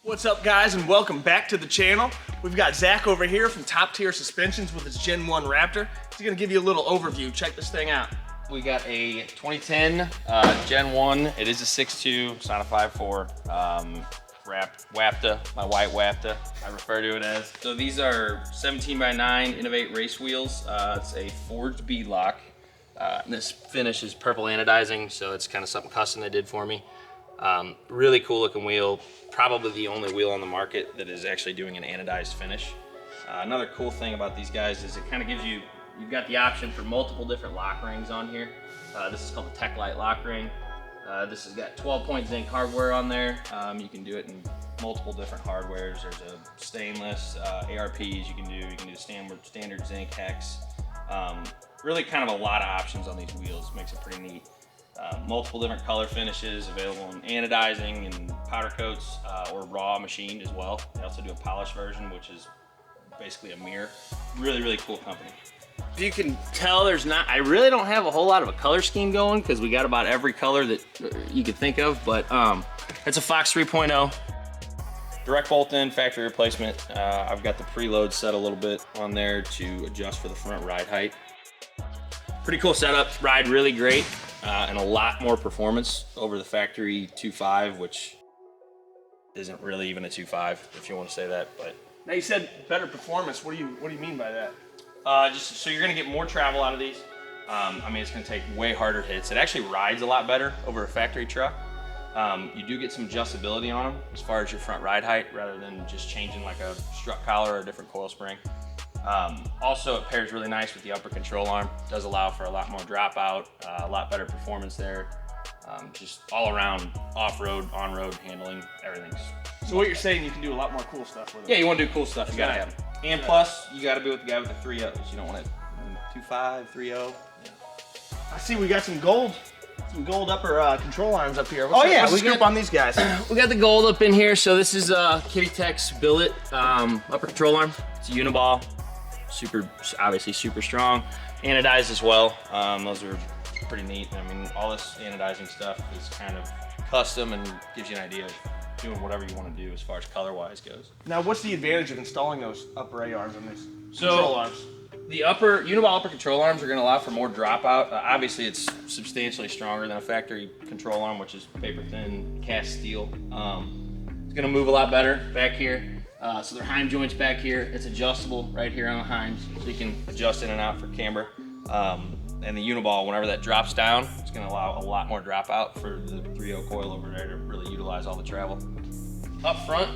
What's up, guys, and welcome back to the channel. We've got Zach over here from Top Tier Suspensions with his Gen 1 Raptor. He's gonna give you a little overview. Check this thing out. We got a 2010 Gen 1. It is a 6.2, it's not a 5.4. Wapta, my white Wapta, I refer to it as. So these are 17x9 Innovate race wheels. It's a forged bead lock. This finish is purple anodizing, so it's kind of something custom they did for me. Really cool looking wheel. Probably the only wheel on the market that is actually doing an anodized finish. Another cool thing about these guys is it kind of gives you, you've got the option for multiple different lock rings on here. This is called the Tech Light lock ring. This has got 12-point zinc hardware on there. You can do it in multiple different hardwares. There's a stainless, ARPs you can do standard zinc hex. Really kind of a lot of options on these wheels, makes it pretty neat. Multiple different color finishes available in anodizing and powder coats or raw machined as well. They also do a polished version, which is basically a mirror. Really, really cool company. You can tell I really don't have a whole lot of a color scheme going because we got about every color that you could think of, but it's a Fox 3.0. Direct bolt in, factory replacement. I've got the preload set a little bit on there to adjust for the front ride height. Pretty cool setup, ride really great. And a lot more performance over the factory 2.5, which isn't really even a 2.5, if you want to say that. But Now you said better performance. What do you mean by that? just so you're gonna get more travel out of these. I mean, it's gonna take way harder hits. It actually rides a lot better over a factory truck. You do get some adjustability on them as far as your front ride height, rather than just changing like a strut collar or a different coil spring. Also, it pairs really nice with the upper control arm. It does allow for a lot more dropout, a lot better performance there. Just all around off-road, on-road handling, everything's. So what you're saying, you can do a lot more cool stuff with it. Yeah, you want to do cool stuff, you gotta have them. And plus, you gotta be with the guy with the 3.0s. You don't want it 2.5, 3.0. Yeah. I see we got some gold upper control arms up here. What's yeah, what's the we scoop got- on these guys. We got the gold up in here. So this is Kitty Tech's billet upper control arm. It's a uniball, obviously super strong, anodized as well. Those are pretty neat. I mean, all this anodizing stuff is kind of custom and gives you an idea of doing whatever you want to do as far as color-wise goes. Now, what's the advantage of installing those upper A arms on these So, control arms? The uniball upper control arms are going to allow for more dropout. Obviously, it's substantially stronger than a factory control arm, which is paper thin cast steel. It's going to move a lot better back here. So their Heim joints back here. It's adjustable right here on the Heims, so you can adjust in and out for camber. And the uniball, whenever that drops down, it's going to allow a lot more dropout for the 3.0 coil over there to really utilize all the travel. Up front,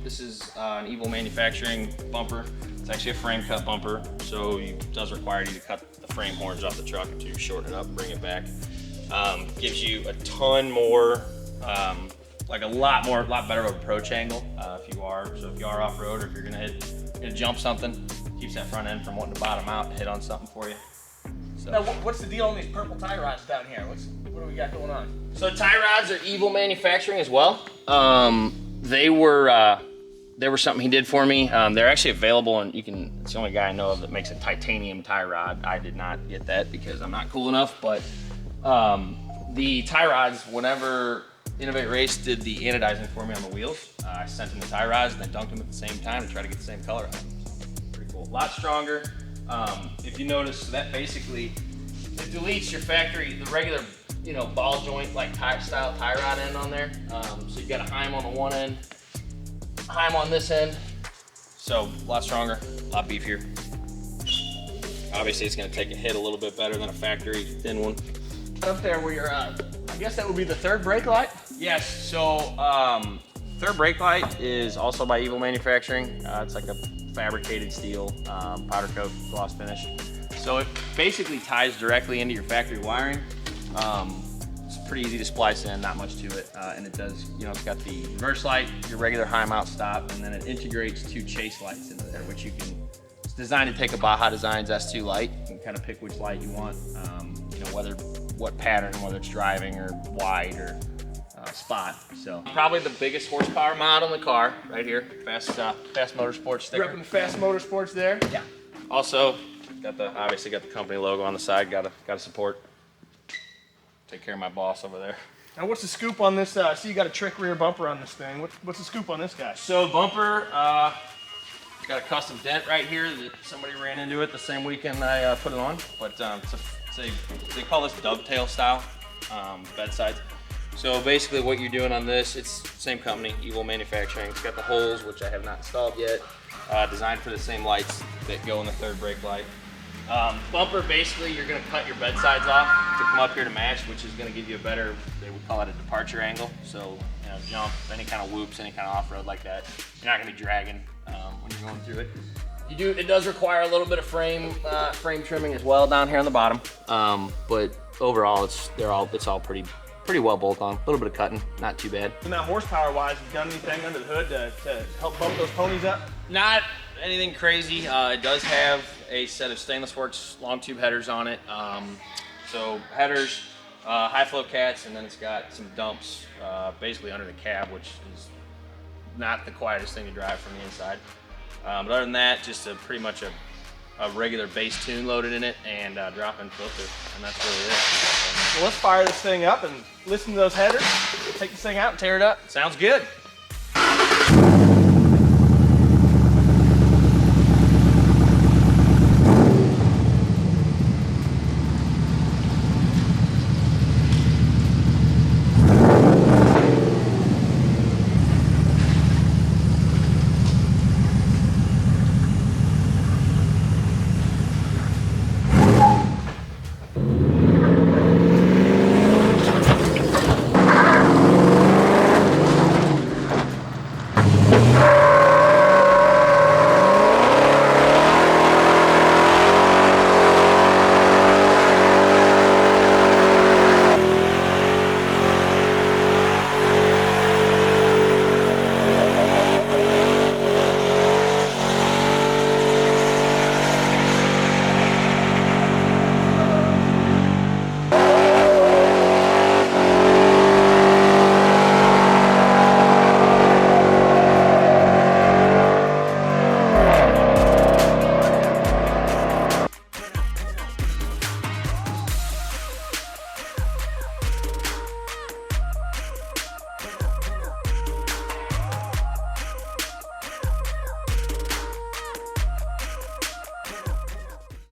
this is an Evil Manufacturing bumper. It's actually a frame cut bumper, so it does require you to cut the frame horns off the truck to shorten it up and bring it back. Gives you a ton more, like a lot better of an approach angle if you are off-road or if you're gonna jump something. Keeps that front end from wanting to bottom out and hit on something for you. So. Now, what's the deal on these purple tie rods down here? What do we got going on? So tie rods are Evil Manufacturing as well. They were something he did for me. They're actually available, and it's the only guy I know of that makes a titanium tie rod. I did not get that because I'm not cool enough, but the tie rods, whenever Innovate Race did the anodizing for me on the wheels, I sent him the tie rods and then dunked them at the same time to try to get the same color on them. So, pretty cool. A lot stronger. If you notice, that basically, it deletes your factory, the regular ball joint like style tie rod end on there. So you've got a Heim on the one end, Heim on this end. So a lot stronger, a lot beefier. Obviously it's gonna take a hit a little bit better than a factory thin one. Up there where you're I guess that would be the third brake light? Yes, so third brake light is also by Evil Manufacturing. It's like a fabricated steel powder coat gloss finish. So it basically ties directly into your factory wiring. It's pretty easy to splice in, not much to it. And it does, it's got the reverse light, your regular Heim out stop, and then it integrates 2 chase lights into there, which it's designed to take a Baja Designs S2 light and kind of pick which light you want, what pattern, whether it's driving or wide or spot. So probably the biggest horsepower mod on the car, right here, FASS Motorsports sticker. Repping FASS Motorsports there. Yeah. Also, obviously got the company logo on the side. Gotta support. Take care of my boss over there. Now what's the scoop on this? See, you got a trick rear bumper on this thing. What's the scoop on this guy? So bumper, got a custom dent right here that somebody ran into it the same weekend I put it on. But they call this dovetail style bed sides. So basically what you're doing on this, it's same company, Evil Manufacturing. It's got the holes, which I have not installed yet, designed for the same lights that go in the third brake light. Bumper, basically you're gonna cut your bed sides off to come up here to match, which is gonna give you a better, they would call it a departure angle. So, you know, jump, any kind of whoops, any kind of off-road like that, you're not gonna be dragging when you're going through it. It does require a little bit of frame trimming as well down here on the bottom. But overall, it's all pretty well bolt on. A little bit of cutting, not too bad. So now horsepower-wise, you got anything under the hood to help bump those ponies up? Not anything crazy. It does have a set of Stainless Works long tube headers on it. So headers, high flow cats, and then it's got some dumps basically under the cab, which is not the quietest thing to drive from the inside. But other than that, just pretty much a regular bass tune loaded in it and drop-in filter, and that's really it. Well, let's fire this thing up and listen to those headers. Take this thing out and tear it up. Sounds good.